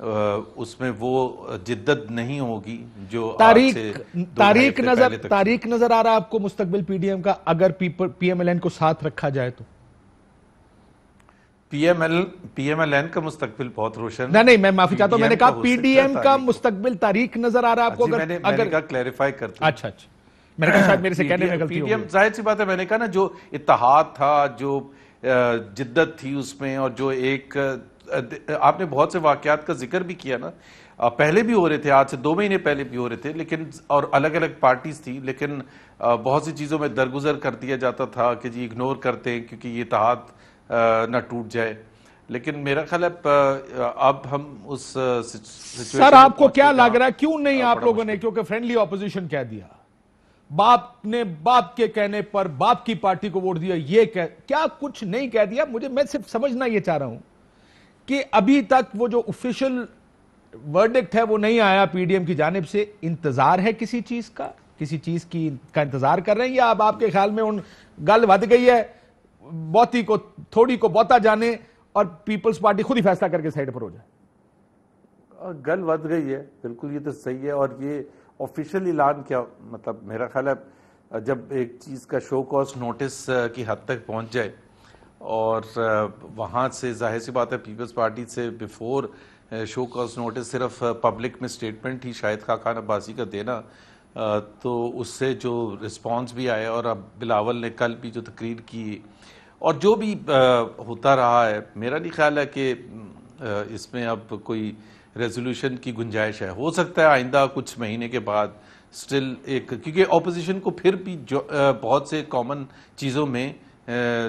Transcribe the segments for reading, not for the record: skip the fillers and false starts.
اس میں وہ جدت نہیں ہوگی جو آج سے تاریخ نظر آ رہا ہے آپ کو مستقبل پی ڈی ایم کا اگر پی ایم ایل این کو ساتھ رکھا جائے تو؟ پی ایم ایل این کا مستقبل بہت روشن نہیں میں معافی چاہتا ہوں، میں نے کہا پی ڈی ایم کا مستقبل تاریخ نظر آ رہا ہے آپ کو؟ میں نے کہا کلیریفائی کرتا ہوں۔ اچھا میں نے کہا شاید میرے سے کہنے میں غلطی ہو گئی۔ ظاہر سی بات ہے، میں نے کہا نا جو اتحاد تھا، جو جدت تھی اس میں، اور جو ایک آپ نے بہت سے واقعات کا ذکر بھی کیا نا، پہلے بھی ہو رہے تھے، آج سے 2 مہینے پہلے بھی ہو رہے تھے، لیکن اور الگ الگ پارٹیز تھی، لیکن بہت سی چیزوں میں درگزر کر دیا جاتا تھا کہ جی اگنور کرتے ہیں کیونکہ یہ اتحاد نہ ٹوٹ جائے۔ لیکن میرا خیال ہے اب ہم اس سر آپ کو کیا لگ رہا ہے کیوں نہیں آپ لوگوں نے، کیونکہ فرینڈلی اپوزیشن کہہ دیا، باپ نے باپ کے کہنے پر باپ کی پارٹی کو ووٹ دیا، یہ کیا کچھ نہیں کہہ دیا؟ میں صرف سمجھنا یہ چاہ رہا ہوں کہ ابھی تک وہ جو آفیشل ورڈکٹ ہے وہ نہیں آیا پی ڈی ایم کی جانب سے، انتظار ہے کسی چیز کا انتظار کر رہے ہیں، یا اب آپ کے خیال میں گل ود گئی ہے، بہتی کو تھوڑی کو بہتا جانے اور پیپلز پارٹی خود ہی فیصلہ کر کے سائڈ پر ہو جائے؟ گل ود گئی ہے، بالکل یہ تو صحیح ہے۔ اور یہ آفیشیل اعلان کیا، مطلب میرا خیال ہے جب ایک چیز کا شو کاز نوٹس کی حد تک پہنچ جائے اور وہاں سے ظاہر سی بات ہے پیپلز پارٹی سے بیفور شو کاز نوٹس صرف پبلک میں سٹیٹمنٹ ہی شاہد خاقان عباسی کا دینا، تو اس سے جو رسپانس بھی آیا، اور اب بلاول نے کل بھی جو تقریر کی اور جو بھی ہوتا رہا ہے، میرا نہیں خیال ہے کہ اس میں اب کوئی ریزولوشن کی گنجائش ہے۔ ہو سکتا ہے آئندہ کچھ مہینے کے بعد سٹل کیونکہ اپوزیشن کو پھر بھی بہت سے کامن چیزوں میں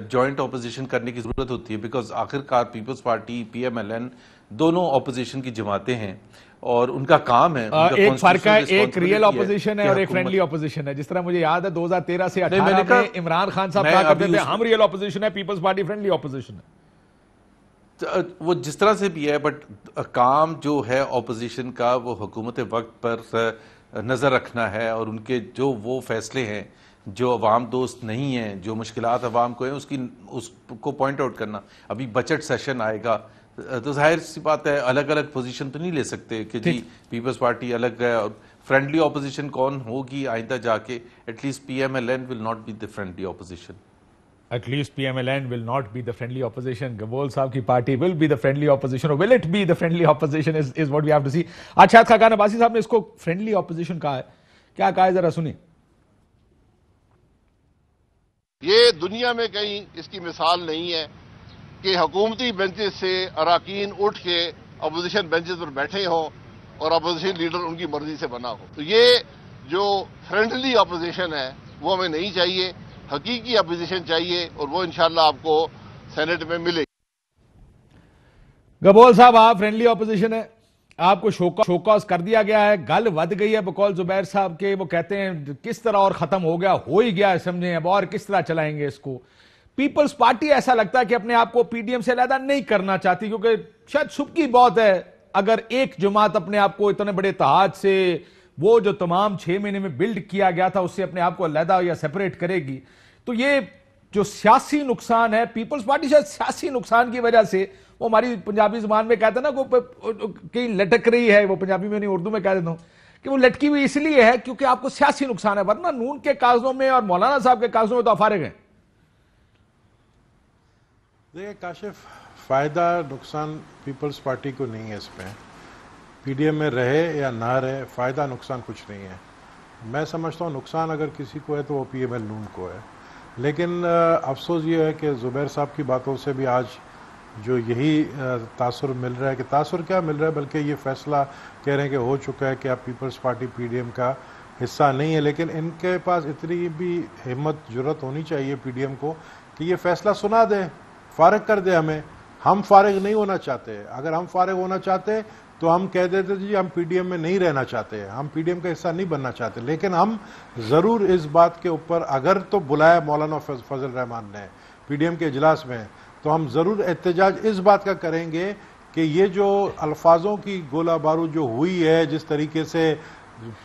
جوائنٹ اپوزیشن کرنے کی ضرورت ہوتی ہے، بیکاز آخر کار Peoples Party, P M L N دونوں اپوزیشن کی جماعتیں ہیں اور ان کا کام ہے۔ ایک فرق ہے، ایک ریئل اپوزیشن ہے اور ایک فرینڈلی اپوزیشن ہے۔ جس طرح مجھے یاد ہے 2013 سے 2018 میں عمران خان صاحب کہا کرتے تھے ہم ریئل اپوزیشن ہے، پیپلز پارٹی فرینڈلی اپوزیشن ہے۔ وہ جس طرح سے بھی ہے، بٹ کام جو ہے اپوزیشن کا وہ حکومت وقت پر نظر رکھنا ہے، اور ان کے جو وہ فیصلے ہیں جو عوام دوست نہیں ہیں، جو مشکلات عوام کو ہیں، اس کو پوائنٹ آؤٹ کرنا۔ ابھی بجٹ سیشن آئے گا تو ظاہر سی بات ہے الگ الگ پوزیشن تو نہیں لے سکتے کہ جی پیپلز پارٹی الگ ہے اور فرینڈلی اپوزیشن کون ہوگی آئندہ جا کے۔ At least P M L N will not be the friendly opposition. At least PMLN will not be the friendly opposition. Gabol صاحب کی party will be the friendly opposition, or will it be the friendly opposition is what we have to see. آج شاہد خاقان عباسی صاحب نے اس کو friendly opposition کہا ہے، کیا کہا ہے ذرا سنیں۔ یہ دنیا میں کہیں اس کی مثال نہیں ہے کہ حکومتی بینچز سے اراکین اٹھ کے اپوزیشن بینچز پر بیٹھے ہوں اور اپوزیشن لیڈر ان کی مرضی سے بنا ہو۔ تو یہ جو فرینڈلی اپوزیشن ہے وہ ہمیں نہیں چاہیے، حقیقی اپوزیشن چاہیے، اور وہ انشاءاللہ آپ کو سینٹ میں ملے گی۔ گبول صاحب آپ فرینڈلی اپوزیشن ہے، آپ کو شوکاز کر دیا گیا ہے، گل ود گئی ہے بقول زبیر صاحب کے، وہ کہتے ہیں کس طرح اور ختم ہو گیا، ہو ہی گیا سمجھیں، اب اور کس طرح چلائیں گے اس کو۔ پیپلز پارٹی ایسا لگتا ہے کہ اپنے آپ کو پی ڈی ایم سے علیحدہ نہیں کرنا چاہتی، کیونکہ شاید سبکی بہت ہے اگر ایک جماعت اپنے آپ کو اتنے بڑے اتحاد سے وہ جو تمام 6 مہینے میں بلڈ کیا گیا تھا اس سے اپنے آپ کو علیحدہ یا سیپریٹ کرے گی، تو یہ جو سیاسی نقصان ہے پیپلز پارٹی شاید سیاسی نقصان کی وجہ سے، وہ ہماری پنجابی زبان میں کہتے ہیں نا وہ کہیں لٹک رہی ہے، وہ پنجابی میں نہیں اردو میں کہہ دیتا ہوں کہ وہ لٹکی ہوئی اس لیے ہے کیونکہ آپ کو سیاسی نقصان ہے، ورنہ نون کے کاغذوں میں اور مولانا صاحب کے کاغذوں میں تو فارغ ہیں۔ دیکھیں کاشف، فائدہ نقصان پیپلز پارٹی کو نہیں ہے، اس میں پی ڈی ایم میں رہے یا نہ رہے فائدہ نقصان کچھ نہیں ہے۔ میں سمجھتا ہوں نقصان اگر کسی کو ہے تو وہ پی ایم ایل نون کو ہے، لیکن افسوس یہ ہے کہ زبیر صاحب کی باتوں سے بھی آج جو یہی تاثر مل رہا ہے کہ تاثر کیا مل رہا ہے بلکہ یہ فیصلہ کہہ رہے ہیں کہ ہو چکا ہے کہ اب Peoples Party P D M کا حصہ نہیں ہے، لیکن ان کے پاس اتنی بھی ہمت جرت ہونی چاہیے پی ڈی ایم کو کہ یہ فیصلہ سنا دے، فارغ کر دے ہمیں۔ ہم فارغ نہیں ہونا چاہتے، اگر ہم فارغ ہونا چاہتے تو ہم کہہ دیتے جی ہم پی ڈی ایم میں نہیں رہنا چاہتے، ہم پی ڈی ایم کا حصہ نہیں بننا چاہتے، لیکن ہم ضرور اس بات کے اوپر اگر تو بلایا مولانا فضل الرحمان نے پی ڈی ایم کے اجلاس میں تو ہم ضرور احتجاج اس بات کا کریں گے کہ یہ جو الفاظوں کی گولہ بارود جو ہوئی ہے جس طریقے سے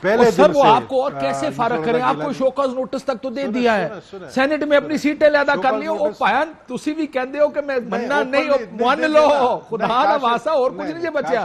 پہلے دن سر وہ سے آپ کو اور کیسے فارغ کریں، آپ کو شوکاز نوٹس تک تو دے دیا ہے، سینٹ میں اپنی سیٹیں علیحدہ کر لی ہو، پایان تسی بھی کہندے ہو کہ میں مننا نہیں ہو مان لو، خدا نہ واسطہ اور کچھ نہیں بچیا۔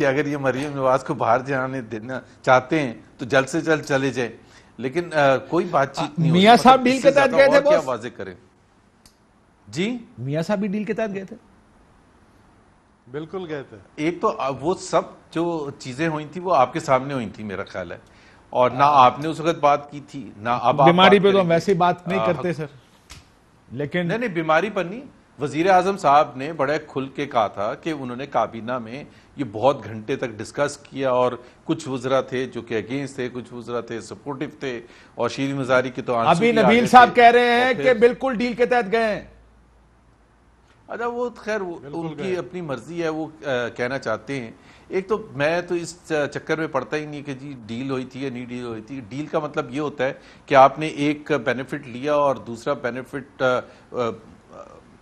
کہ اگر یہ مریم نواز کو باہر جانے دینا چاہتے ہیں تو جلد سے جلد چلے جائیں، لیکن کوئی بات چیت نہیں. میاں صاحب ڈیل کے تحت گئے تھے کیا باس؟ واضح کریں جی. میاں صاحب بھی ڈیل کے تحت گئے تھے؟ بالکل گئے تھے. ایک تو وہ سب جو چیزیں ہوئی تھی وہ آپ کے سامنے ہوئی تھی میرا خیال ہے، اور نہ آپ نے اس وقت بات کی تھی نہ اب. بیماری پہ تو ہم ویسے بات نہیں کرتے سر، لیکن نہیں بیماری پر نہیں. وزیر اعظم صاحب نے بڑے کھل کے کہا تھا کہ انہوں نے کابینہ میں یہ بہت گھنٹے تک ڈسکس کیا، اور کچھ وزراء تھے جو کہ اگینسٹ تھے، کچھ وزراء تھے سپورٹیو تھے، اور شیریں مزاری کی تو ابھی نبیل صاحب کہہ رہے ہیں کہ بالکل ڈیل کے تحت گئے ہیں. اچھا وہ خیر ان کی اپنی مرضی ہے، وہ کہنا چاہتے ہیں. ایک تو میں تو اس چکر میں پڑتا ہی نہیں کہ جی ڈیل ہوئی تھی یا نہیں ڈیل ہوئی تھی. ڈیل کا مطلب یہ ہوتا ہے کہ آپ نے ایک بینیفٹ لیا اور دوسرا بینیفٹ.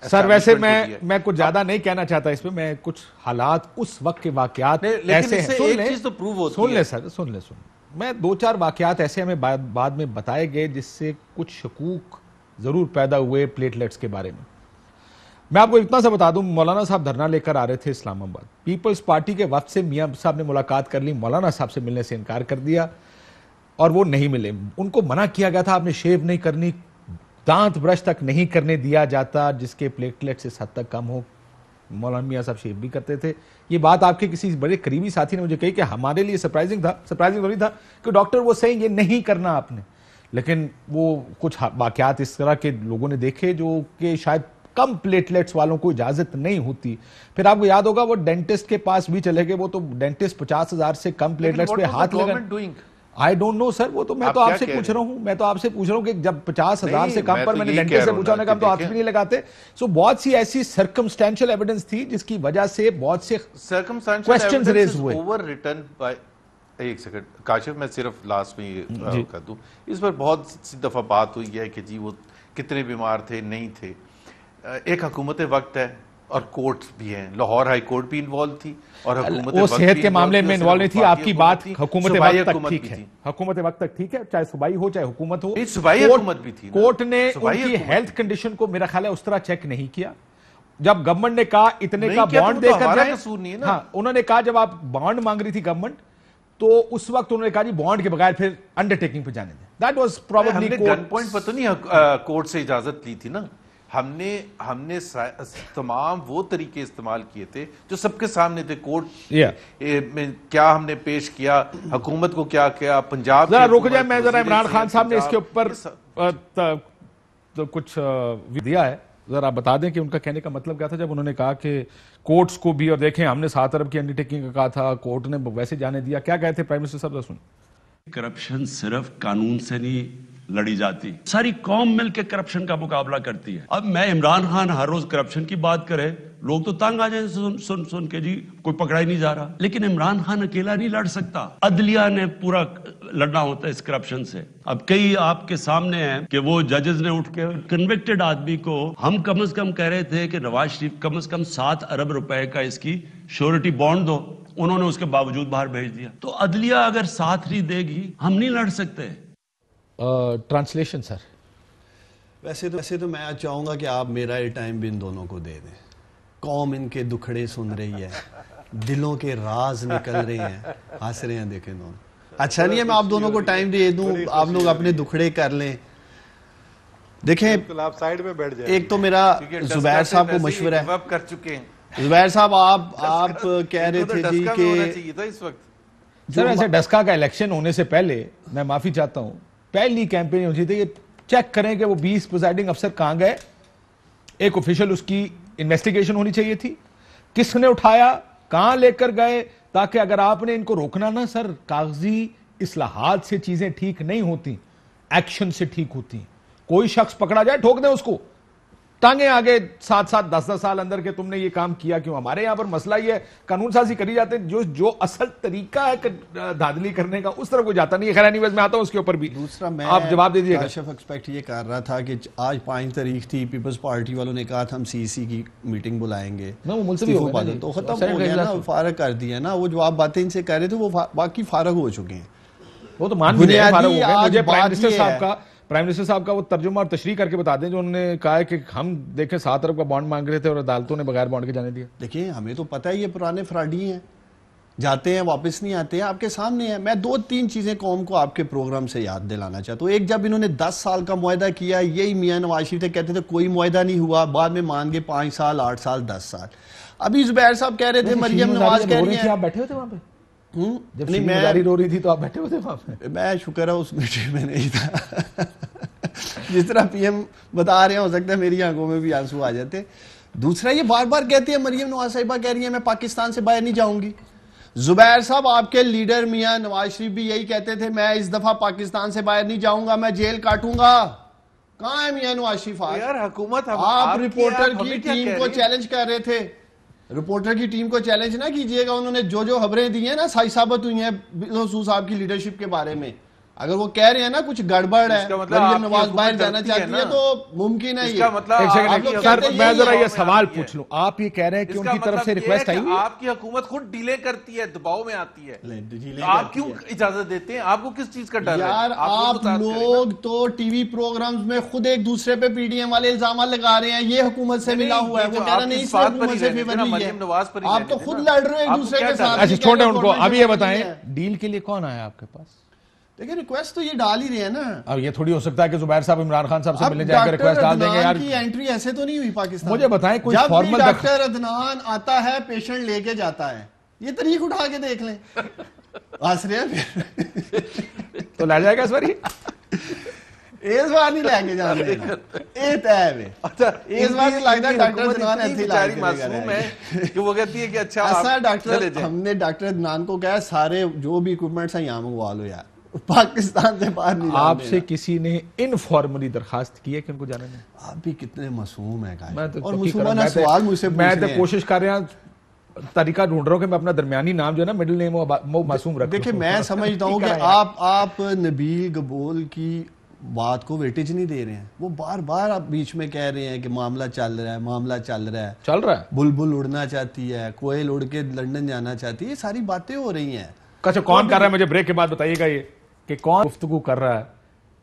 سر ویسے میں کچھ زیادہ نہیں کہنا چاہتا اس پہ، میں کچھ حالات اس وقت کے واقعات ایسے ہیں. ایک چیز تو پروو ہوتی ہے. سن لیں سر، سن لیں. میں 2-4 واقعات ایسے ہمیں بعد میں بتائے گئے جس سے کچھ شکوک ضرور پیدا ہوئے پلیٹلیٹس کے بارے میں. میں آپ کو اتنا سا بتا دوں، مولانا صاحب دھرنا لے کر آ رہے تھے اسلام آباد. پیپلز پارٹی کے وفد سے میاں صاحب نے ملاقات کر لی، مولانا صاحب سے ملنے سے انکار کر دیا اور وہ نہیں ملے. ان کو منع کیا گیا تھا آپ نے شیو نہیں کرنی، دانت برش تک نہیں کرنے دیا جاتا جس کے پلیٹلیٹس اس حد تک کم ہو. مولانا میاں صاحب شیو بھی کرتے تھے. یہ بات آپ کے کسی بڑے قریبی ساتھی نے مجھے کہی کہ ہمارے لیے سرپرائزنگ تھا کہ ڈاکٹر وہ صحیح یہ نہیں کرنا آپ نے. لیکن وہ کچھ واقعات اس طرح کے لوگوں نے دیکھے جو کہ شاید کم پلیٹلیٹس والوں کو اجازت نہیں ہوتی. پھر آپ کو یاد ہوگا وہ ڈینٹسٹ کے پاس بھی چلے گئے، وہ تو ڈینٹسٹ 50,000 سے کم پلیٹلیٹس پہ ہاتھ لگا. I don't know سر، وہ تو میں تو آپ سے پوچھ رہا ہوں کہ جب 50,000 سے کم پر میں نے ڈینٹسٹ سے پوچھا، انہوں نے کہا ہم تو ہاتھ بھی نہیں لگاتے. سو بہت سی ایسی سرکمسٹینشل ایویڈنس تھی جس کی وجہ سے بہت سے کوسچنز ریز ہوئے. ایک سیکنڈ کاشف، میں صرف لاسٹ میں یہ کر دوں، اس پر بہت سی دفعہ بات ہوئی ہے کہ جی وہ کتنے بیمار تھے نہیں تھے. ایک حکومت وقت ہے اور کورٹ بھی ہیں، لاہور ہائی کورٹ بھی انوالو تھی اور حکومت وہ صحت کے معاملے میں انوالو نہیں تھی. آپ کی بات حکومت وقت تک ٹھیک ہے، حکومت وقت تک ٹھیک ہے، چاہے صوبائی ہو چاہے حکومت ہو. صوبائی حکومت بھی تھی. کورٹ نے ان کی ہیلتھ کنڈیشن کو میرا خیال ہے اس طرح چیک نہیں کیا. جب گورنمنٹ نے کہا اتنے کا بانڈ دے کر جائیں، ہاں انہوں نے کہا جب آپ بانڈ مانگ رہی تھی گورنمنٹ تو اس وقت انہوں نے کہا جی بانڈ کے بغیر پھر انڈرٹیکنگ پہ جانے دیں. That was probably gun point پر تو نہیں کورٹ سے اجازت لی تھی نا. ہم نے تمام وہ طریقے استعمال کیے تھے جو سب کے سامنے تھے. کورٹ میں کیا ہم نے پیش کیا، حکومت کو کیا کیا. پنجاب ذرا رک جائے، میں ذرا عمران خان صاحب نے اس کے اوپر کچھ دیا ہے، ذرا بتا دیں کہ ان کا کہنے کا مطلب کیا تھا جب انہوں نے کہا کہ کورٹس کو بھی، اور دیکھیں ہم نے 7 ارب کی انڈرٹیکنگ کا کہا تھا، کورٹ نے ویسے جانے دیا. کیا کہتے پرائم منسٹر صاحب؟ سن، کرپشن صرف قانون سے نہیں لڑی جاتی، ساری قوم مل کے کرپشن کا مقابلہ کرتی ہے. اب میں عمران خان ہر روز کرپشن کی بات کرے، لوگ تو تنگ آ جائیں سن کے جی کوئی پکڑا ہی نہیں جا رہا. لیکن عمران خان اکیلا نہیں لڑ سکتا، عدلیہ نے پورا لڑنا ہوتا ہے اس کرپشن سے. اب کئی آپ کے سامنے ہیں کہ وہ ججز نے اٹھ کے کنوکٹڈ آدمی کو ہم کم از کم کہہ رہے تھے کہ نواز شریف کم از کم 7 ارب روپے کا اس کی شیورٹی بانڈ دو، انہوں نے اس کے باوجود باہر بھیج دیا. تو عدلیہ اگر ساتھ نہیں دے گی ہم نہیں لڑ سکتے. ٹرانسلیشن سر. ویسے تو میں چاہوں گا کہ آپ میرا یہ ٹائم بھی ان دونوں کو دے دیں. قوم ان کے دکھڑے سن رہی ہے، دلوں کے راز نکل رہے ہیں، ہنس رہے ہیں. دیکھیں دونوں، اچھا نہیں ہے میں آپ دونوں کو ٹائم دے دوں، آپ لوگ اپنے دکھڑے کر لیں. دیکھیں آپ سائیڈ میں بیٹھ جائیں. ایک تو میرا زبیر صاحب کو مشورہ ہے. کر چکے ہیں زبیر صاحب، آپ کہہ رہے تھے جی کہ اس وقت سر ایسے ڈسکا کا الیکشن ہونے سے پہلے میں معافی چاہتا ہوں، پہلی کیمپین ہونی تھی کہ چیک کریں کہ وہ 20 پریزائڈنگ افسر کہاں گئے. ایک آفیشل اس کی انویسٹیگیشن ہونی چاہیے تھی، کس نے اٹھایا، کہاں لے کر گئے، تاکہ اگر آپ نے ان کو روکنا نا سر، کاغذی اصلاحات سے چیزیں ٹھیک نہیں ہوتی، ایکشن سے ٹھیک ہوتی. کوئی شخص پکڑا جائے ٹھوک دیں اس کو، ٹانگیں آگے 7 10 سال اندر کے تم نے یہ کام کیا کیوں. ہمارے یہاں پر مسئلہ یہ ہے قانون سازی کری جاتے ہیں، جو اصل طریقہ ہے دھاندلی کرنے کا اس طرح کوئی جاتا نہیں. خیر اینی ویز میں آتا ہوں اس کے اوپر بھی. دوسرا میں آپ جواب دے دیجیے گا. کاشف ایکسپیکٹ یہ کر رہا تھا کہ آج 5 تاریخ تھی، پیپلز پارٹی والوں نے کہا تھا ہم سی کی میٹنگ بلائیں گے، تو ختم ہو گیا نا، فارغ کر دیا نا. وہ جو آپ باتیں ان سے کہہ رہے تھے وہ باقی فارغ ہو چکے ہیں. وہ تو مان بھی نہیں فارغ ہو گئے. مجھے پرائم منسٹر صاحب کا وہ ترجمہ اور تشریح کر کے بتا دیں جو انہوں نے کہا ہے کہ ہم دیکھیں 7 ارب کا بانڈ مانگ رہے تھے اور عدالتوں نے بغیر بانڈ کے جانے دیا. دیکھیں ہمیں تو پتہ ہے یہ پرانے فراڈی ہیں، جاتے ہیں واپس نہیں آتے ہیں, آپ کے سامنے ہیں. میں 2-3 چیزیں قوم کو آپ کے پروگرام سے یاد دلانا چاہتا ہوں. ایک, جب انہوں نے 10 سال کا معاہدہ کیا, یہی میاں نواز شریف تھے, کہتے تھے کوئی معاہدہ نہیں ہوا, بعد میں مان گئے 5 سال 8 سال 10 سال. ابھی زبیر صاحب کہہ رہے تھے, مریم نواز کہہ رہی ہیں. آپ بیٹھے ہوتے وہاں پہ جب شیرین مزاری رو رہی تھی تو آپ بیٹھے ہوتے وہاں پہ؟ میں شکر ہے اس میٹنگ میں نہیں تھا. جس طرح پی ایم بتا رہے ہیں, ہو سکتا ہے میری آنکھوں میں بھی آنسو آ جاتے. دوسرا, یہ بار بار کہتی ہے مریم نواز صاحبہ کہہ رہی ہیں میں پاکستان سے باہر نہیں جاؤں گی. زبیر صاحب آپ کے لیڈر میاں نواز شریف بھی یہی کہتے تھے, میں اس دفعہ پاکستان سے باہر نہیں جاؤں گا, میں جیل کاٹوں گا. کہاں ہے میاں نواز شریف آج؟ یار حکومت آپ رپورٹر کی ٹیم کو چیلنج کر رہے تھے. رپورٹر کی ٹیم کو چیلنج نہ کیجئے گا. انہوں نے جو خبریں دی ہیں نا صحیح ثابت ہوئی ہیں بالخصوص آپ کی لیڈرشپ کے بارے میں. اگر وہ کہہ رہے ہیں نا کچھ گڑبڑ ہے, مریم نواز باہر جانا چاہتی ہے, تو ممکن ہے. یہ میں ذرا یہ سوال پوچھ لوں, آپ یہ کہہ رہے ہیں کہ ان کی طرف سے ریکویسٹ آئی ہوئی ہے؟ آپ کی حکومت خود ڈیلے کرتی ہے, دباؤ میں آتی ہے, آپ کیوں اجازت دیتے ہیں؟ آپ کو کس چیز کا ڈر ہے؟ یار آپ لوگ تو ٹی وی پروگرامز میں خود ایک دوسرے پہ پی ڈی ایم والے الزامات لگا رہے ہیں, یہ حکومت سے ملا ہوا ہے, وہ کہہ رہا نہیں اس حکومت سے فیور نہیں ہے. آپ تو خود لڑ رہے ہیں ایک دوسرے کے ساتھ. اچھا چھوڑیں ان کو, اب یہ بتائیں ڈیل کے لیے کون آیا آپ کے پاس؟ دیکھیں ریکویسٹ تو یہ ڈال ہی رہے ہیں نا. اب یہ تھوڑی ہو سکتا ہے کہ زبیر صاحب عمران خان صاحب سے ملنے جائیں گے, ریکویسٹ ڈال دیں گے. یار کی انٹری ایسے تو نہیں ہوئی پاکستان. مجھے بتائیں کوئی جب فارمل بھی ڈاکٹر عدنان آتا ہے پیشنٹ لے کے جاتا ہے, یہ طریق اٹھا کے دیکھ لیں. ہنس رہے ہیں پھر تو لے جائے گا اس بار ہی, اس بار نہیں لے کے جانے دینا. اے طیب ہے اس بار سے لگتا ہے ڈاکٹر عدنان ایسے ہی لائی معصوم ہے کہ وہ کہتی ہے کہ اچھا ایسا ڈاکٹر, ہم نے ڈاکٹر عدنان کو کہا سارے جو بھی اکوپمنٹس ہیں یہاں منگوا لو یار, پاکستان سے باہر نہیں. آپ سے کسی نے انفارملی درخواست کی ہے کہ ان کو جانے دیں؟ آپ بھی کتنے معصوم ہیں اور مسلمان سوال مجھ سے میں کوشش کر رہا ہوں, طریقہ ڈھونڈ رہا ہوں کہ میں اپنا درمیانی نام جو ہے نا مڈل نیم وہ معصوم رکھوں. دیکھیں میں سمجھتا ہوں کہ آپ نبیل گبول کی بات کو ویٹیج نہیں دے رہے ہیں. وہ بار بار آپ بیچ میں کہہ رہے ہیں کہ معاملہ چل رہا ہے, بلبل اڑنا چاہتی ہے, کوئل اڑ کے لندن جانا چاہتی ہے, یہ ساری باتیں ہو رہی ہیں. اچھا کون کر رہا ہے, مجھے بریک کے بعد بتائیے گا یہ کہ کون گفتگو کر رہا ہے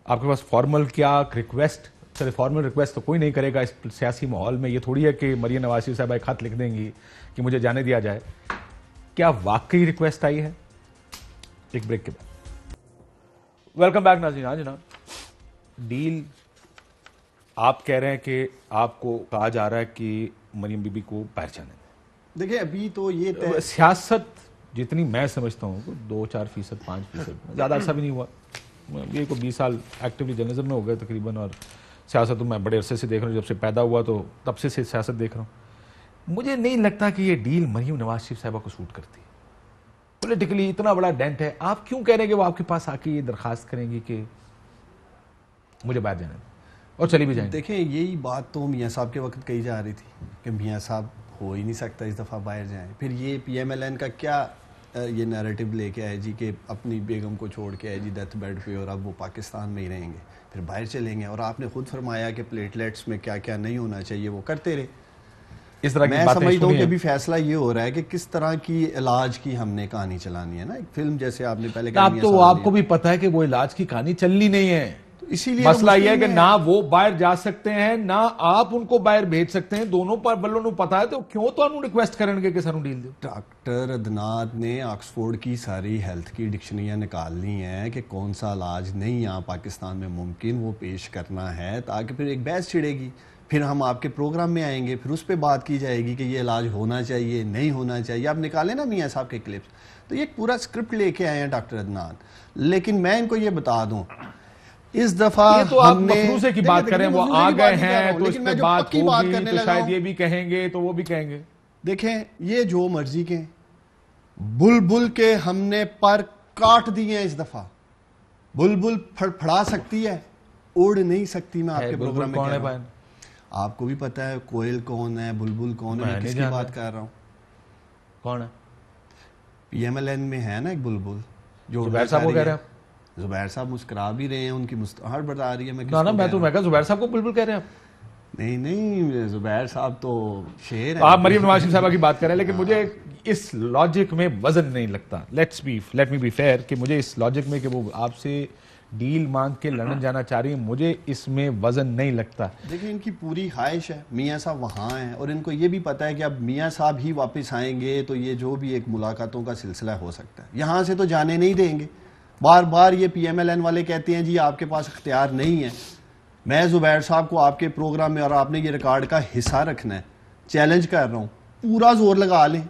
آپ کے پاس؟ فارمل کیا ریکویسٹ؟ چلے فارمل ریکویسٹ تو کوئی نہیں کرے گا اس سیاسی ماحول میں. یہ تھوڑی ہے کہ مریم نواز شریف صاحبہ ایک خط لکھ دیں گی کہ مجھے جانے دیا جائے. کیا واقعی ریکویسٹ آئی ہے؟ ایک بریک کے بعد. ویلکم بیک ناظرین. ہاں جناب, ڈیل آپ کہہ رہے ہیں کہ آپ کو کہا جا رہا ہے کہ مریم بی بی کو باہر جانے دیں. دیکھیں ابھی تو یہ سیاست جتنی میں سمجھتا ہوں 2-4%, 5%, زیادہ عرصہ بھی نہیں ہوا, یہ کو 20 سال ایکٹیولی جرنلزم میں ہو گئے تقریباً, اور سیاست میں بڑے عرصے سے دیکھ رہا ہوں, جب سے پیدا ہوا تو تب سے سیاست دیکھ رہا ہوں. مجھے نہیں لگتا کہ یہ ڈیل مریم نواز شریف صاحبہ کو سوٹ کرتی ہے. پولیٹیکلی اتنا بڑا ڈینٹ ہے, آپ کیوں کہہ رہے ہیں کہ وہ آپ کے پاس آ کے یہ درخواست کریں گی کہ مجھے باہر جانا ہے اور چلی بھی جائیں؟ دیکھیں یہی بات تو میاں صاحب کے وقت کہی جا رہی تھی کہ میاں صاحب ہو ہی نہیں سکتا اس دفعہ باہر جائیں. پھر یہ پی ایم ایل این کا کیا یہ نیریٹو لے کے آئے جی کہ اپنی بیگم کو چھوڑ کے آئے جی ڈیتھ بیڈ پہ, اور اب وہ پاکستان میں ہی رہیں گے, پھر باہر چلیں گے. اور آپ نے خود فرمایا کہ پلیٹلیٹس میں کیا کیا نہیں ہونا چاہیے وہ کرتے رہے. اس طرح میں سمجھتا ہوں کہ ابھی فیصلہ یہ ہو رہا ہے کہ کس طرح کی علاج کی ہم نے کہانی چلانی ہے نا. ایک فلم جیسے آپ نے پہلے کہا, اب تو آپ کو بھی پتا ہے کہ وہ علاج کی کہانی چلنی نہیں ہے. اسی لیے مسئلہ یہ ہے کہ نہ وہ باہر جا سکتے ہیں نہ آپ ان کو باہر بھیج سکتے ہیں. دونوں پر بلوں نو پتا ہے, تو کیوں تو انہوں ریکویسٹ کریں گے کہ سانو ڈیل دو. ڈاکٹر عدنان نے آکسفورڈ کی ساری ہیلتھ کی ڈکشنریاں نکال لی ہیں کہ کون سا علاج نہیں یہاں پاکستان میں ممکن, وہ پیش کرنا ہے تاکہ پھر ایک بحث چھڑے گی. پھر ہم آپ کے پروگرام میں آئیں گے, پھر اس پہ بات کی جائے گی کہ یہ علاج ہونا چاہیے نہیں ہونا چاہیے. آپ نکالیں نا میاں صاحب کے کلپس, تو یہ ایک پورا اسکرپٹ لے کے آئے ہیں ڈاکٹر عدنان. لیکن میں ان کو یہ بتا دوں, اس دفعہ تو آپ مفروضے کی بات کریں, وہ آ گئے ہیں تو اس پہ بات ہوگی, تو شاید یہ بھی کہیں گے تو وہ بھی کہیں گے. دیکھیں یہ جو مرضی کے بلبل کے ہم نے پر کاٹ دیے ہیں اس دفعہ. بلبل پھڑا سکتی ہے, اڑ نہیں سکتی. میں آپ کے پروگرام میں کہہ رہا ہوں, آپ کو بھی پتا ہے کوئل کون ہے, بلبل کون ہے, میں کس کی بات کر رہا ہوں. کون ہے؟ پی ایم ایل این میں ہے نا ایک بلبل جو زبیر صاحب کو کہہ رہے ہیں. زبیر صاحب مسکرا بھی رہے ہیں, ان کی مسکراہٹ بتا رہی ہے. میں تو میں کہا زبیر صاحب کو بلبل کہہ رہے ہیں آپ؟ نہیں, زبیر صاحب تو شیر ہیں. آپ مریم نواز شریف صاحبہ کی بات کر رہے ہیں, لیکن مجھے اس لاجک میں وزن نہیں لگتا. لیٹ می بی فیئر کہ مجھے اس لاجک میں کہ وہ آپ سے ڈیل مانگ کے لندن جانا چاہ رہی ہیں. مجھے اس میں وزن نہیں لگتا. دیکھیں ان کی پوری خواہش ہے, میاں صاحب وہاں ہیں اور ان کو یہ بھی پتا ہے کہ اب میاں صاحب ہی واپس آئیں گے تو یہ جو بھی ایک ملاقاتوں کا سلسلہ ہو سکتا ہے, یہاں سے تو جانے نہیں دیں گے. بار بار یہ پی ایم ایل این والے کہتے ہیں جی آپ کے پاس اختیار نہیں ہے. میں زبیر صاحب کو آپ کے پروگرام میں, اور آپ نے یہ ریکارڈ کا حصہ رکھنا ہے, چیلنج کر رہا ہوں, پورا زور لگا لیں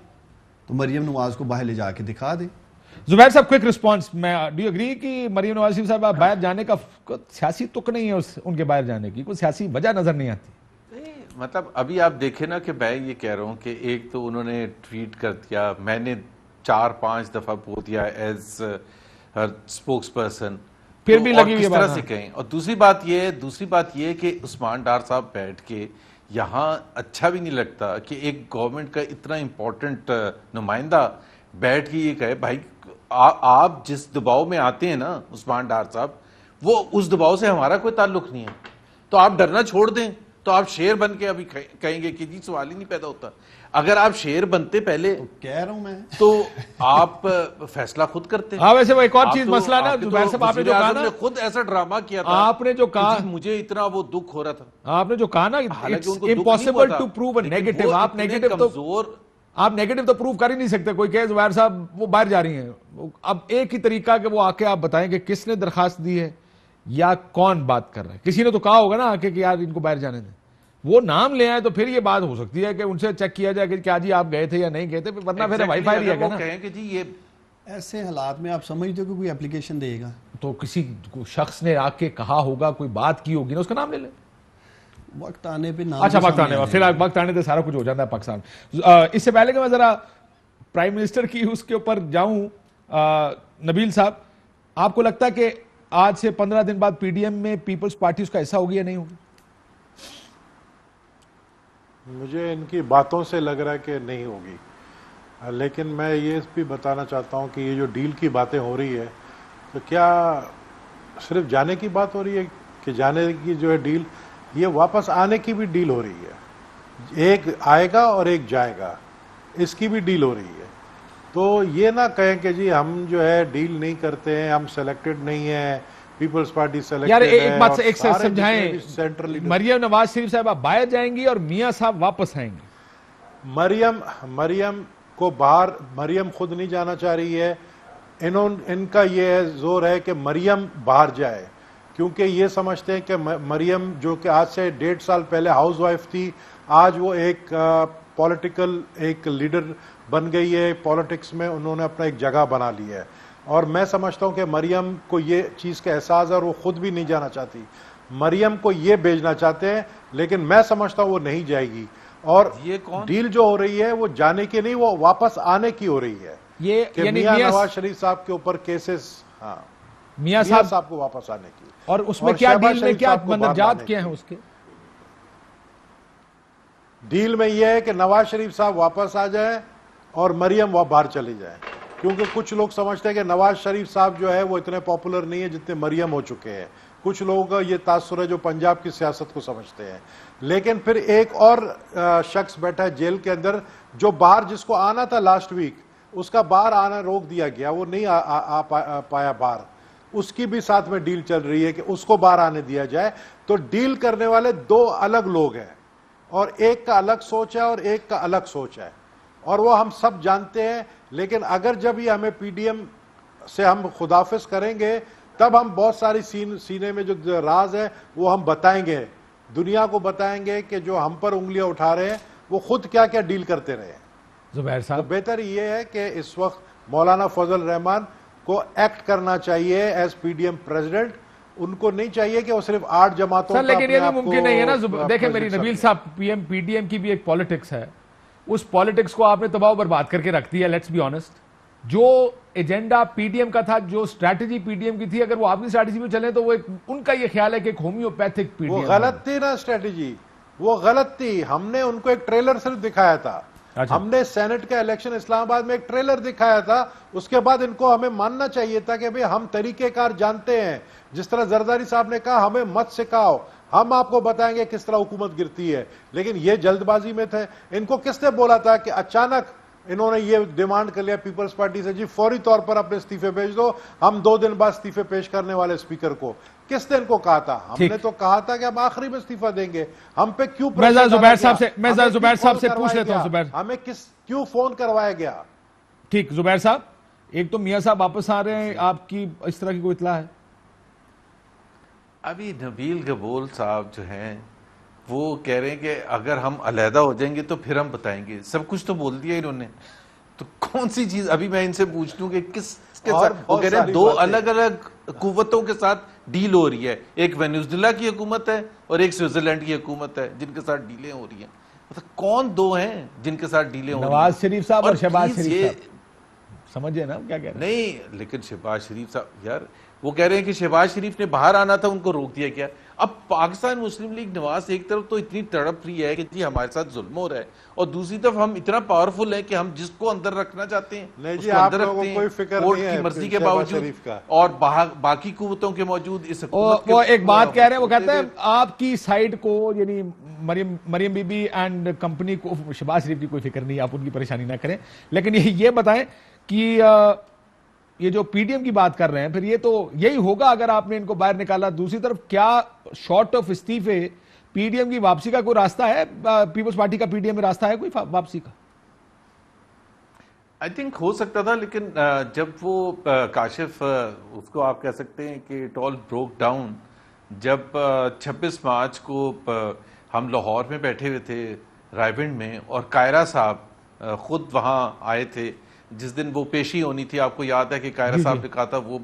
تو مریم نواز کو باہر لے جا کے دکھا دیں. زبیر صاحب کوئک رسپانس. میں ڈو یو اگری کہ مریم نواز شریف صاحب باہر جانے کا سیاسی تک نہیں ہے ان کے باہر جانے کی, کوئی سیاسی وجہ نظر نہیں آتی؟ مطلب ابھی آپ دیکھیں نا کہ میں یہ کہہ رہا ہوں کہ ایک تو انہوں نے ٹویٹ کر دیا, میں نے 4-5 دفعہ بول دیا ایز ہر اسپوکس پرسن, پھر بھی لگی کس طرح سے کہیں. اور دوسری بات یہ کہ عثمان ڈار صاحب بیٹھ کے یہاں اچھا بھی نہیں لگتا کہ ایک گورنمنٹ کا اتنا امپورٹنٹ نمائندہ بیٹھ کے یہ کہے بھائی آپ جس دباؤ میں آتے ہیں نا عثمان ڈار صاحب, وہ اس دباؤ سے ہمارا کوئی تعلق نہیں ہے, تو آپ ڈرنا چھوڑ دیں. تو آپ شیر بن کے ابھی کہیں گے کہ جی سوال ہی نہیں پیدا ہوتا. اگر آپ شیر بنتے پہلے کہہ رہا ہوں میں تو آپ فیصلہ خود کرتے. ہاں ویسے وہ ایک اور چیز مسئلہ نا زبیر صاحب, آپ نے جو کہا نا, خود ایسا ڈرامہ کیا تھا, آپ نے جو کہا مجھے اتنا وہ دکھ ہو رہا تھا, آپ نے جو کہا نا impossible to prove a negative. آپ نیگیٹو تو پروو کر ہی نہیں سکتے. کوئی کہے زبیر صاحب وہ باہر جا رہی ہیں, اب ایک ہی طریقہ کہ وہ آ کے آپ بتائیں کہ کس نے درخواست دی ہے یا کون بات کر رہا ہے. کسی نے تو کہا ہوگا نا آ کے کہ یار ان کو باہر جانے دیں, وہ نام لے آئے تو پھر یہ بات ہو سکتی ہے کہ ان سے چیک کیا جائے کہ کیا جی آپ گئے تھے یا نہیں گئے تھے, ورنہ پھر وائی فائی لیا گیا نا. کہیں کہ جی یہ ایسے حالات میں آپ سمجھتے ہو کہ کوئی اپلیکیشن دے گا تو کسی شخص نے آ کے کہا ہوگا, کوئی بات کی ہوگی نا, اس کا نام لے لیں. وقت آنے پہ نام, اچھا وقت آنے پھر وقت آنے سے سارا کچھ ہو جاتا ہے پاکستان. اس سے پہلے کہ میں ذرا پرائم منسٹر کی اس کے اوپر جاؤں, نبیل صاحب آپ کو لگتا ہے کہ آج سے 15 دن بعد پی ڈی ایم میں پیپلز پارٹی اس کا حصہ ہوگی یا نہیں ہوگی؟ مجھے ان کی باتوں سے لگ رہا ہے کہ نہیں ہوگی, لیکن میں یہ بھی بتانا چاہتا ہوں کہ یہ جو ڈیل کی باتیں ہو رہی ہے تو کیا صرف جانے کی بات ہو رہی ہے کہ جانے کی جو ہے ڈیل, یہ واپس آنے کی بھی ڈیل ہو رہی ہے. ایک آئے گا اور ایک جائے گا, اس کی بھی ڈیل ہو رہی ہے. تو یہ نہ کہیں کہ جی ہم جو ہے ڈیل نہیں کرتے ہیں, ہم سلیکٹڈ نہیں ہیں, پیپلز پارٹی سلیکٹڈ ہے. یار ایک بات سے ایک سے سمجھائیں, مریم نواز شریف صاحبہ باہر جائیں گی اور میاں صاحب واپس آئیں گے. مریم کو باہر, مریم خود نہیں جانا چاہ رہی ہے. ان کا یہ زور ہے کہ مریم باہر جائے, کیونکہ یہ سمجھتے ہیں کہ مریم جو کہ آج سے 1.5 سال پہلے ہاؤس وائف تھی, آج وہ ایک پولیٹیکل ایک لیڈر بن گئی ہے. پولیٹکس میں انہوں نے اپنا ایک جگہ بنا لی ہے, اور میں سمجھتا ہوں کہ مریم کو یہ چیز کا احساس ہے اور وہ خود بھی نہیں جانا چاہتی. مریم کو یہ بھیجنا چاہتے ہیں, لیکن میں سمجھتا ہوں وہ نہیں جائے گی. اور ڈیل جو ہو رہی ہے وہ جانے کی نہیں, وہ واپس آنے کی ہو رہی ہے. یہ کہ میاں نواز شریف صاحب کے اوپر کیسز, ہاں میاں صاحب کو واپس آنے کی. اور اس میں کیا ڈیل میں کیا مندرجات کیا ہیں اس کے؟ ڈیل میں یہ ہے کہ نواز شریف صاحب واپس آ جائیں اور مریم وہ باہر چلی جائیں, کیونکہ کچھ لوگ سمجھتے ہیں کہ نواز شریف صاحب جو ہے وہ اتنے پاپولر نہیں ہے جتنے مریم ہو چکے ہیں. کچھ لوگوں کا یہ تاثر ہے جو پنجاب کی سیاست کو سمجھتے ہیں. لیکن پھر ایک اور شخص بیٹھا ہے جیل کے اندر جو باہر, جس کو آنا تھا لاسٹ ویک, اس کا باہر آنا روک دیا گیا, وہ نہیں آ پایا باہر. اس کی بھی ساتھ میں ڈیل چل رہی ہے کہ اس کو باہر آنے دیا جائے. تو ڈیل کرنے والے 2 الگ لوگ ہیں, اور ایک کا الگ سوچ ہے اور ایک کا الگ سوچ ہے, اور وہ ہم سب جانتے ہیں. لیکن اگر جب یہ ہمیں پی ڈی ایم سے ہم خداحافظ کریں گے, تب ہم بہت ساری سینے میں جو راز ہے وہ ہم بتائیں گے, دنیا کو بتائیں گے کہ جو ہم پر انگلیاں اٹھا رہے ہیں وہ خود کیا کیا ڈیل کرتے رہے. زبیر صاحب بہتر یہ ہے کہ اس وقت مولانا فضل الرحمان کو ایکٹ کرنا چاہیے as P D M president. ان کو نہیں چاہیے کہ وہ صرف 8 جماعتوں کا, لیکن یہ بھی ممکن نہیں ہے نا. دیکھیں میری نبیل صاحب, پی ڈی ایم کی بھی ایک پالیٹکس ہے, اس پالیٹکس کو آپ نے تباہ و برباد کر کے رکھ دیا. لیٹس بی آنےسٹ, جو ایجنڈا پی ڈی ایم کا تھا, جو اسٹریٹجی پی ڈی ایم کی تھی, اگر وہ آپ کی اسٹریٹجی میں چلیں تو وہ ان کا یہ خیال ہے کہ ایک ہومیوپیتھک پی ڈی ایم. وہ غلط تھی نا اسٹریٹجی, وہ غلط تھی. ہم نے ان کو ایک ٹریلر صرف دکھایا تھا. ہم نے سینٹ کا الیکشن اسلام آباد میں ایک ٹریلر دکھایا تھا. اس کے بعد ان کو ہمیں ماننا چاہیے تھا کہ ہم طریقہ کار جانتے ہیں. جس طرح زرداری صاحب نے کہا ہمیں مت سکھاؤ, ہم آپ کو بتائیں گے کس طرح حکومت گرتی ہے. لیکن یہ جلد بازی میں تھے. ان کو کس نے بولا تھا کہ اچانک انہوں نے یہ ڈیمانڈ کر لیا پیپلز پارٹی سے جی فوری طور پر اپنے استعفے بھیج دو, ہم 2 دن بعد استعفے پیش کرنے والے اسپیکر کو. کس دن کو کہا تھا؟ ہم نے تو کہا تھا کہ ہم آخری میں استعفا دیں گے. ہم پہ کیوں میں زبیر صاحب سے پوچھ لیتا ہوں. زبیر, ہمیں کیوں فون کروایا گیا؟ ٹھیک, زبیر صاحب, ایک تو میاں صاحب واپس آ رہے ہیں, آپ کی اس طرح کی کوئی اطلاع ہے؟ ابھی نبیل گبول صاحب جو ہیں وہ کہہ رہے ہیں کہ اگر ہم علیحدہ ہو جائیں گے تو پھر ہم بتائیں گے. سب کچھ تو بول دیا انہوں نے, تو کون سی چیز ابھی میں ان سے پوچھ لوں کہ کس کے ساتھ. وہ کہہ رہے ہیں 2 الگ الگ قوتوں کے ساتھ ڈیل ہو رہی ہے, ایک وینزویلا کی حکومت ہے اور ایک سوئٹزرلینڈ کی حکومت ہے جن کے ساتھ ڈیلیں ہو رہی ہیں. مطلب کون 2 ہیں جن کے ساتھ ڈیلیں ہو رہی ہیں؟ نواز شریف صاحب اور شہباز شریف صاحب. سمجھے نا کیا کہہ رہے ہیں؟ نہیں, لیکن شہباز شریف صاحب یار وہ کہہ رہے ہیں کہ شہباز شریف نے باہر آنا تھا, ان کو روک دیا گیا. اب پاکستان مسلم لیگ نواز ایک طرف تو اتنی تڑپ رہی ہے کہ جی ہمارے ساتھ ظلم ہو رہا ہے, اور دوسری طرف ہم اتنا پاورفل ہیں کہ ہم جس کو اندر رکھنا چاہتے ہیں اس کو اندر رکھتے ہیں کورٹ کی مرضی کے باوجود, اور باقی قوتوں کے موجود اس حکومت. وہ ایک بات کہہ رہے ہیں, وہ کہتے ہیں آپ کی سائیڈ کو یعنی مریم بی بی اینڈ کمپنی کو شہباز شریف کی کوئی فکر نہیں, آپ ان کی پریشانی نہ کریں. لیکن یہ بتائیں کہ یہ جو پی ڈی ایم کی بات کر رہے ہیں, پھر یہ تو یہی ہوگا اگر آپ نے ان کو باہر نکالا. دوسری طرف کیا شارٹ آف استعفے پی ڈی ایم کی واپسی کا کوئی راستہ ہے؟ پیپلز پارٹی کا پی ڈی ایم میں راستہ ہے کوئی واپسی کا؟ آئی تھنک ہو سکتا تھا, لیکن جب وہ کاشف اس کو آپ کہہ سکتے ہیں کہ اٹ آل بروک ڈاؤن, جب 26 مارچ کو ہم لاہور میں بیٹھے ہوئے تھے رائیونڈ میں, اور قائرہ صاحب خود وہاں آئے تھے جس دن وہ پیشی ہونی تھی. آپ کو یاد ہے کہ قائرہ صاحب نے کہا تھا وہ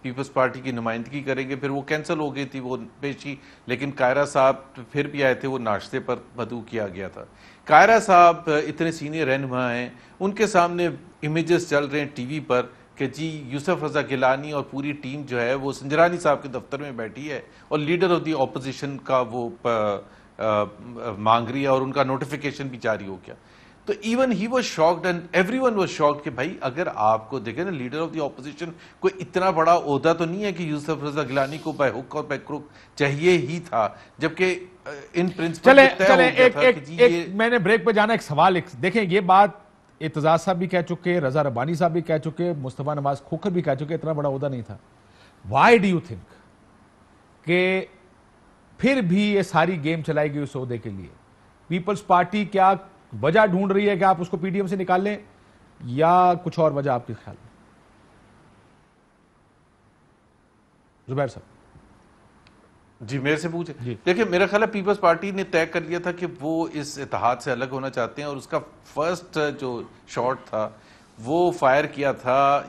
پیپلز پارٹی کی نمائندگی کریں گے, پھر وہ کینسل ہو گئی تھی وہ پیشی, لیکن قائرہ صاحب پھر بھی آئے تھے, وہ ناشتے پر مدعو کیا گیا تھا. قائرہ صاحب اتنے سینئر رہنما ہیں, ان کے سامنے امیجز چل رہے ہیں ٹی وی پر کہ جی یوسف رضا گیلانی اور پوری ٹیم جو ہے وہ سنجرانی صاحب کے دفتر میں بیٹھی ہے اور لیڈر آف دی اپوزیشن کا وہ مانگ رہی ہے, اور ان کا نوٹیفیکیشن بھی جاری ہو گیا. تو even he was shocked and every one was shocked کہ بھائی اگر آپ کو دیکھیں نا, لیڈر آف دی اپوزیشن کوئی اتنا بڑا عہدہ تو نہیں ہے کہ یوسف رضا گیلانی کو بائی ہک اور بائی کروک چاہیے ہی تھا, جبکہ ان پرنسپل ایک میں نے بریک پہ جانا, ایک سوال دیکھیں, یہ بات اعتزاز صاحب بھی کہہ چکے, رضا ربانی صاحب بھی کہہ چکے, مصطفیٰ نواز کھوکھر بھی کہہ چکے, اتنا بڑا عہدہ نہیں تھا. وائی ڈو یو تھنک کہ پھر بھی یہ ساری گیم چلائی گئی اس عہدے کے لیے؟ پیپلز پارٹی کیا وجہ ڈھونڈ رہی ہے کہ آپ اس کو پی ڈی ایم سے نکال لیں, یا کچھ اور وجہ آپ کے خیال میں؟ زبیر صاحب جی میرے سے پوچھیں. دیکھیں میرا خیال ہے پیپلز پارٹی نے طے کر لیا تھا کہ وہ اس اتحاد سے الگ ہونا چاہتے ہیں, اور اس کا فرسٹ جو شاٹ تھا وہ فائر کیا تھا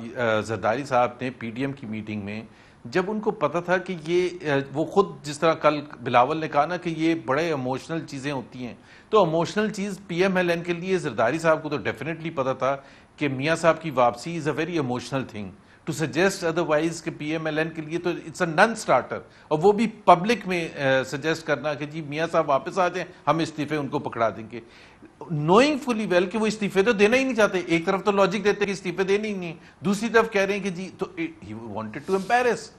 زرداری صاحب نے پی ڈی ایم کی میٹنگ میں, جب ان کو پتا تھا کہ یہ وہ خود جس طرح کل بلاول نے کہا نا کہ یہ بڑے ایموشنل چیزیں ہوتی ہیں, تو ایموشنل چیز پی ایم ایل این کے لیے زرداری صاحب کو تو ڈیفینیٹلی پتا تھا کہ میاں صاحب کی واپسی is a very emotional thing. To suggest otherwise کہ پی ایم ایل این کے لیے تو اٹس اے نن اسٹارٹر, اور وہ بھی پبلک میں سجیسٹ کرنا کہ جی میاں صاحب واپس آ جائیں, ہم استعفے ان کو پکڑا دیں گے, نوئنگ فلی ویل کہ وہ استعفے تو دینا ہی نہیں چاہتے. ایک طرف تو لاجک دیتے کہ استعفے دینے ہی نہیں, دوسری طرف کہہ رہے ہیں کہ جی تو he wanted to impress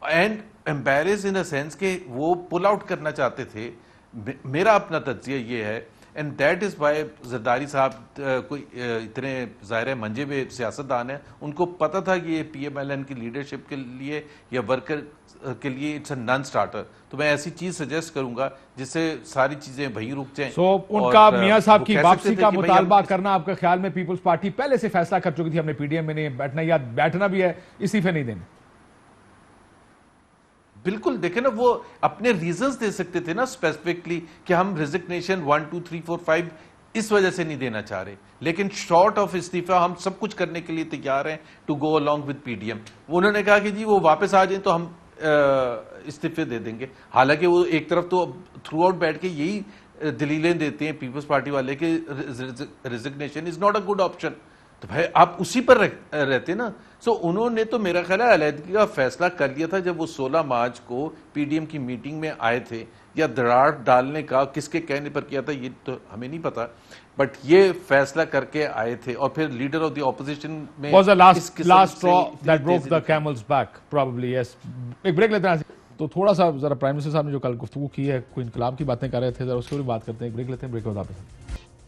and impress in a sense کہ وہ پل آؤٹ کرنا چاہتے تھے. میرا اپنا تجزیہ یہ ہے, and that is why Zardari صاحب کوئی اتنے ظاہر منجے ہوئے سیاستدان ہیں, ان کو پتا تھا کہ یہ پی ایم ایل این کی لیڈرشپ کے لیے یا ورکر کے لیے اٹس اے نان اسٹارٹر. تو میں ایسی چیز سجیسٹ کروں گا جس سے ساری چیزیں وہیں رک جائیں. سو ان کا میاں صاحب کی واپسی کا مطالبہ کرنا آپ کے خیال میں پیپلز پارٹی پہلے سے فیصلہ کر چکی تھی, ہم نے پی ڈی ایم میں نہیں بیٹھنا, یا بیٹھنا بھی ہے استعفے نہیں دینا؟ بالکل, دیکھیں نا وہ اپنے ریزنز دے سکتے تھے نا اسپیسیفکلی کہ ہم ریزگنیشن 1 2 3 4 5 اس وجہ سے نہیں دینا چاہ رہے, لیکن شارٹ آف استعفیٰ ہم سب کچھ کرنے کے لیے تیار ہیں to go along with P D M. انہوں نے کہا کہ جی وہ واپس آ جائیں تو ہم استعفے دے دیں گے, حالانکہ وہ ایک طرف تو تھرو آؤٹ بیٹھ کے یہی دلیلیں دیتے ہیں پیپلز پارٹی والے کہ resignation is not a good option. تو بھائی آپ اسی پر رہتے نا. سو انہوں نے تو میرا خیال ہے علیحدگی کا فیصلہ کر لیا تھا جب وہ 16 مارچ کو پی ڈی ایم کی میٹنگ میں آئے تھے, یا دراڑ ڈالنے کا کس کے کہنے پر کیا تھا یہ تو ہمیں نہیں پتا, بٹ یہ فیصلہ کر کے آئے تھے. اور پھر لیڈر آف دی اپوزیشن میں was the last straw that broke the camel's back probably. yes. ایک بریک لیتے ہیں. تو تھوڑا سا ذرا پرائم منسٹر صاحب نے جو کل گفتگو کی ہے, کوئی انقلاب کی باتیں کر رہے تھے, ذرا اس کی بھی بات کرتے ہیں. ایک بریک لیتے ہیں, بریک کے بعد واپس.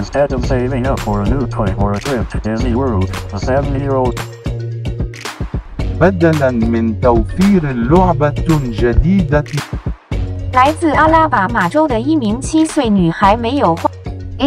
Instead of saving up for a new toy or a trip to Disney World, a 7-year-old بدلاً من توفير لعبة جديدة 来自阿拉巴马州的一名7岁女孩没有花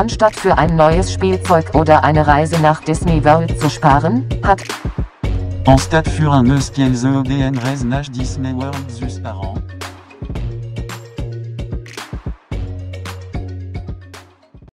Anstatt für ein neues Spielzeug oder eine Reise nach Disney World zu sparen, hat Anstatt für un neues Spielzeug oder eine Reise nach Disney World zu sparen,